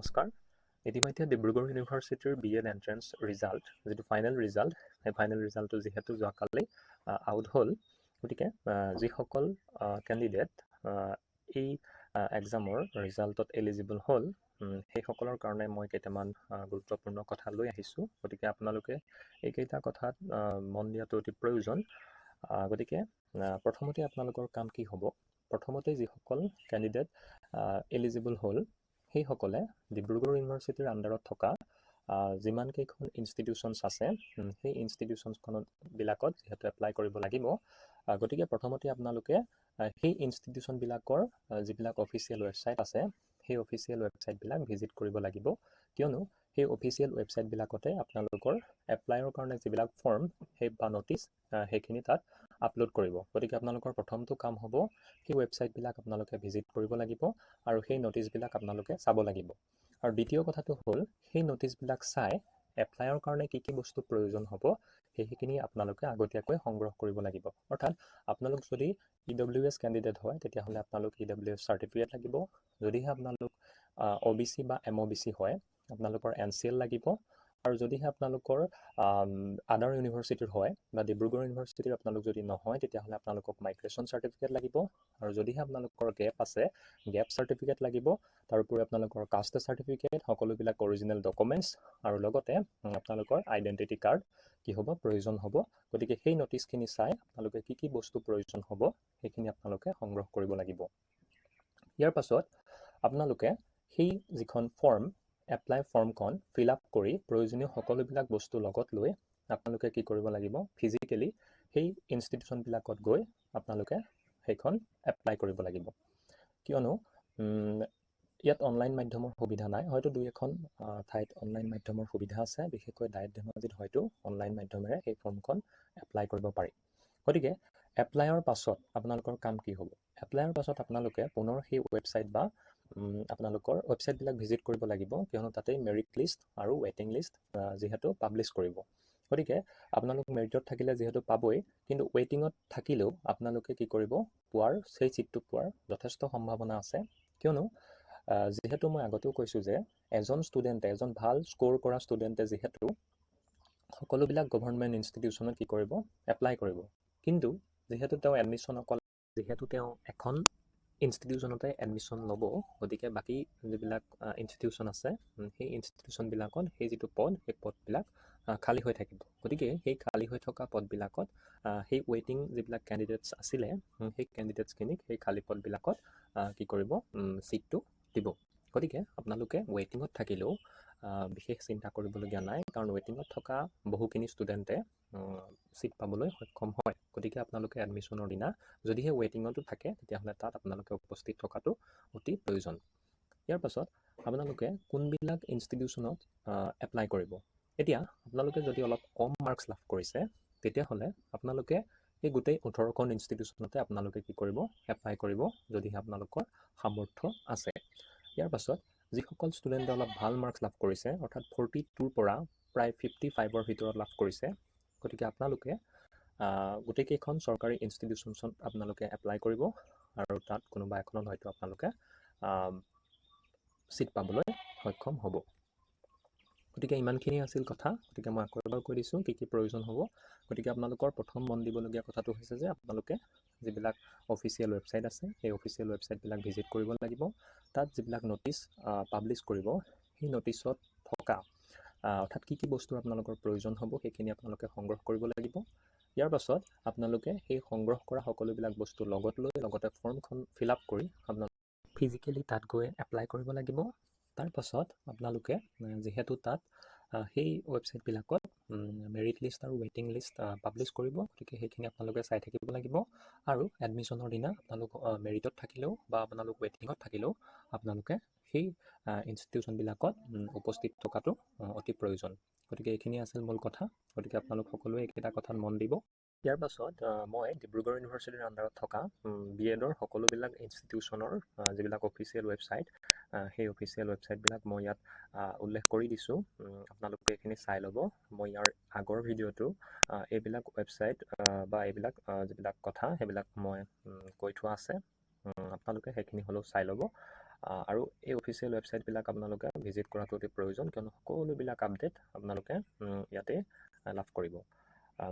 নমস্কাৰ। ইতিমধ্যে ডিব্ৰুগড় ইউনিভাৰ্চিটিৰ BEd এন্ট্ৰেন্স ৰিজাল্ট যিটো ফাইনেল ৰিজাল্ট সেই ফাইনেল ৰিজাল্টটো যিহেতু যোৱাকালি আউট হ'ল, গতিকে যিসকল কেণ্ডিডেট এই এক্সামৰ ৰিজাল্টত এলিজিবল হ'ল সেইসকলৰ কাৰণে মই কেইটামান গুৰুত্বপূৰ্ণ কথা লৈ আহিছোঁ। গতিকে আপোনালোকে এইকেইটা কথাত মন দিয়াটো অতি প্ৰয়োজন। গতিকে প্ৰথমতে আপোনালোকৰ কাম কি হ'ব, প্ৰথমতে যিসকল কেণ্ডিডেট এলিজিবল হ'ল সেইসকলে ডিব্ৰুগড় ইউনিভাৰ্চিটিৰ আণ্ডাৰত থকা যিমানকেইখন ইনষ্টিটিউশ্যনছ আছে সেই ইনষ্টিটিউশ্যনছবিলাকত যিহেতু এপ্লাই কৰিব লাগিব, গতিকে প্ৰথমতে আপোনালোকে সেই ইনষ্টিটিউশ্যনবিলাকৰ যিবিলাক অফিচিয়েল ৱেবছাইট আছে সেই অফিচিয়েল ৱেবছাইটবিলাক ভিজিট কৰিব লাগিব, কিয়নো সেই অফিচিয়েল ৱেবছাইটবিলাকতে আপোনালোকৰ এপ্লাইৰ কাৰণে যিবিলাক ফৰ্ম সেই বা নটিচ সেইখিনি তাত আপলোড কৰিব। গতিকে আপোনালোকৰ প্ৰথমটো কাম হ'ব সেই ৱেবছাইটবিলাক আপোনালোকে ভিজিট কৰিব লাগিব আৰু সেই নটিচবিলাক আপোনালোকে চাব লাগিব। আৰু দ্বিতীয় কথাটো হ'ল সেই নটিচবিলাক চাই এপ্লাইৰ কাৰণে কি কি বস্তু প্ৰয়োজন হ'ব সেইখিনি আপোনালোকে আগতীয়াকৈ সংগ্ৰহ কৰিব লাগিব। অৰ্থাৎ আপোনালোক যদি EWS কেণ্ডিডেট হয় তেতিয়াহ'লে আপোনালোক EWS চাৰ্টিফিকেট লাগিব। যদিহে আপোনালোক OBC বা MOBC হয় আপোনালোকৰ NCL লাগিব। আৰু যদিহে আপোনালোকৰ আদাৰ ইউনিভাৰ্চিটিৰ হয় বা ডিব্ৰুগড় ইউনিভাৰ্চিটিৰ আপোনালোক যদি নহয় তেতিয়াহ'লে আপোনালোকক মাইগ্ৰেশ্যন চাৰ্টিফিকেট লাগিব। আৰু যদিহে আপোনালোকৰ গেপ আছে গেপ চাৰ্টিফিকেট লাগিব। তাৰোপৰি আপোনালোকৰ কাষ্ট চাৰ্টিফিকেট, সকলোবিলাক অৰিজিনেল ডকুমেণ্টছ আৰু লগতে আপোনালোকৰ আইডেণ্টিটি কাৰ্ড কি হ'ব প্ৰয়োজন হ'ব। গতিকে সেই নটিচখিনি চাই আপোনালোকে কি কি বস্তু প্ৰয়োজন হ'ব সেইখিনি আপোনালোকে সংগ্ৰহ কৰিব লাগিব। ইয়াৰ পাছত আপোনালোকে সেই যিখন ফৰ্ম এপ্লাই ফৰ্মখন ফিল আপ কৰি প্ৰয়োজনীয় সকলোবিলাক বস্তু লগত লৈ আপোনালোকে কি কৰিব লাগিব, ফিজিকেলি সেই ইনষ্টিটিউশ্যনবিলাকত গৈ আপোনালোকে সেইখন এপ্লাই কৰিব লাগিব। কিয়নো ইয়াত অনলাইন মাধ্যমৰ সুবিধা নাই, হয়তো দুই এখন ঠাইত অনলাইন মাধ্যমৰ সুবিধা আছে, বিশেষকৈ ডায়েট ধেমাজিত হয়তো অনলাইন মাধ্যমেৰে সেই ফৰ্মখন এপ্লাই কৰিব পাৰি। গতিকে এপ্লাইৰ পাছত আপোনালোকৰ কাম কি হ'ব, এপ্লাইৰ পাছত আপোনালোকে পুনৰ সেই ৱেবছাইট বা আপোনালোকৰ ৱেবছাইটবিলাক ভিজিট কৰিব লাগিব, কিয়নো তাতেই মেৰিট লিষ্ট আৰু ৱেইটিং লিষ্ট যিহেতু পাব্লিছ কৰিব। গতিকে আপোনালোক মেৰিটত থাকিলে যিহেতু পাবই, কিন্তু ৱেইটিঙত থাকিলেও আপোনালোকে কি কৰিব, পোৱাৰ সেই ছিটটো পোৱাৰ যথেষ্ট সম্ভাৱনা আছে। কিয়নো যিহেতু মই আগতেও কৈছোঁ যে এজন ষ্টুডেণ্টে, এজন ভাল স্ক'ৰ কৰা ষ্টুডেণ্টে যিহেতু সকলোবিলাক গভৰ্ণমেণ্ট ইনষ্টিটিউশ্যনত কি কৰিব, এপ্লাই কৰিব, কিন্তু যিহেতু তেওঁ এখন ইনষ্টিটিউশ্যনতে এডমিশ্যন ল'ব, গতিকে বাকী যিবিলাক ইনষ্টিটিউশ্যন আছে সেই ইনষ্টিটিউশ্যনবিলাকত সেই যিটো পদ সেই পদবিলাক খালী হৈ থাকিব। গতিকে সেই খালী হৈ থকা পদবিলাকত সেই ৱেইটিং যিবিলাক কেণ্ডিডেটছ আছিলে সেই কেণ্ডিডেটছখিনিক সেই খালী পদবিলাকত কি কৰিব, ছিটটো দিব। গতিকে আপোনালোকে ৱেইটিঙত থাকিলেও বিশেষ চিন্তা কৰিবলগীয়া নাই, কাৰণ ৱেইটিঙত থকা বহুখিনি ষ্টুডেণ্টে ছিট পাবলৈ সক্ষম হয়। গতিকে আপোনালোকে এডমিশ্যনৰ দিনা যদিহে ৱেইটিঙতো থাকে তেতিয়াহ'লে তাত আপোনালোকে উপস্থিত থকাটো অতি প্ৰয়োজন। ইয়াৰ পাছত আপোনালোকে কোনবিলাক ইনষ্টিটিউশ্যনত এপ্লাই কৰিব। এতিয়া আপোনালোকে যদি অলপ কম মাৰ্কছ লাভ কৰিছে তেতিয়াহ'লে আপোনালোকে এই গোটেই 18খন ইনষ্টিটিউশ্যনতে আপোনালোকে কি কৰিব, এপ্লাই কৰিব, যদিহে আপোনালোকৰ সামৰ্থ্য আছে। ইয়াৰ পাছত যিসকল ষ্টুডেণ্টে অলপ ভাল মাৰ্কছ লাভ কৰিছে, অৰ্থাৎ 42ৰ পৰা প্ৰায় 55ৰ ভিতৰত লাভ কৰিছে, গতিকে আপোনালোকে গোটেইকেইখন চৰকাৰী ইনষ্টিটিউশ্যনত আপোনালোকে এপ্লাই কৰিব আৰু তাত কোনোবা এখনত হয়তো আপোনালোকে ছিট পাবলৈ সক্ষম হ'ব। গতিকে ইমানখিনি আছিল কথা। গতিকে মই আকৌ এবাৰ কৈ দিছোঁ কি কি প্ৰয়োজন হ'ব। গতিকে আপোনালোকৰ প্ৰথম মন দিবলগীয়া কথাটো হৈছে যে আপোনালোকে যিবিলাক অফিচিয়েল ৱেবছাইট আছে সেই অফিচিয়েল ৱেবছাইটবিলাক ভিজিট কৰিব লাগিব। তাত যিবিলাক নটিচ পাব্লিছ কৰিব সেই নটিচত থকা অৰ্থাৎ কি কি বস্তুৰ আপোনালোকৰ প্ৰয়োজন হ'ব সেইখিনি আপোনালোকে সংগ্ৰহ কৰিব লাগিব। ইয়াৰ পাছত আপোনালোকে সেই সংগ্ৰহ কৰা সকলোবিলাক বস্তু লগত লৈ লগতে ফৰ্মখন ফিল আপ কৰি আপোনালোকে ফিজিকেলি তাত গৈ এপ্লাই কৰিব লাগিব। তাৰ পাছত আপোনালোকে যিহেতু তাত সেই ৱেবছাইটবিলাকত মেৰিট লিষ্ট আৰু ৱেইটিং লিষ্ট পাব্লিছ কৰিব, গতিকে সেইখিনি আপোনালোকে চাই থাকিব লাগিব। আৰু এডমিশ্যনৰ দিনা আপোনালোক মেৰিটত থাকিলেও বা আপোনালোক ৱেইটিঙত থাকিলেও আপোনালোকে সেই ইনষ্টিটিউশ্যনবিলাকত উপস্থিত থকাটো অতি প্ৰয়োজন। গতিকে এইখিনি আছিল মূল কথা। গতিকে আপোনালোক সকলোৱে এইকেইটা কথাত মন দিব। ইয়াৰ পাছত মই ডিব্ৰুগড় ইউনিভাৰ্চিটিৰ আণ্ডাৰত থকা BEdৰ সকলোবিলাক ইনষ্টিটিউশ্যনৰ যিবিলাক অফিচিয়েল ৱেবছাইট সেই অফিচিয়েল ৱেবছাইটবিলাক মই ইয়াত উল্লেখ কৰি দিছোঁ, আপোনালোকে এইখিনি চাই ল'ব। মই ইয়াৰ আগৰ ভিডিঅ'টো এইবিলাক ৱেবছাইট বা এইবিলাক যিবিলাক কথা সেইবিলাক মই কৈ থোৱা আছে, আপোনালোকে সেইখিনি হ'লেও চাই ল'ব। আৰু এই অফিচিয়েল ৱেবছাইটবিলাক আপোনালোকে ভিজিট কৰাটো অতি প্ৰয়োজন, কিয়নো সকলোবিলাক আপডেট আপোনালোকে ইয়াতে লাভ কৰিব।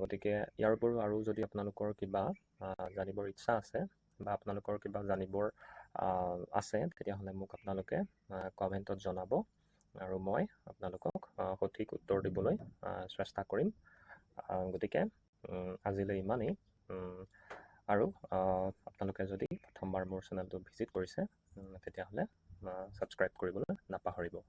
গতিকে ইয়াৰ উপৰিও আৰু যদি আপোনালোকৰ কিবা জানিবৰ ইচ্ছা আছে বা আপোনালোকৰ কিবা জানিবৰ আছে, তেতিয়াহ'লে মোক আপোনালোকে কমেণ্টত জনাব আৰু মই আপোনালোকক সঠিক উত্তৰ দিবলৈ চেষ্টা কৰিম। গতিকে আজিলৈ ইমানেই। আৰু আপোনালোকে যদি প্ৰথমবাৰ মোৰ চেনেলটো ভিজিট কৰিছে তেতিয়াহ'লে ছাবস্ক্ৰাইব কৰিবলৈ নাপাহৰিব।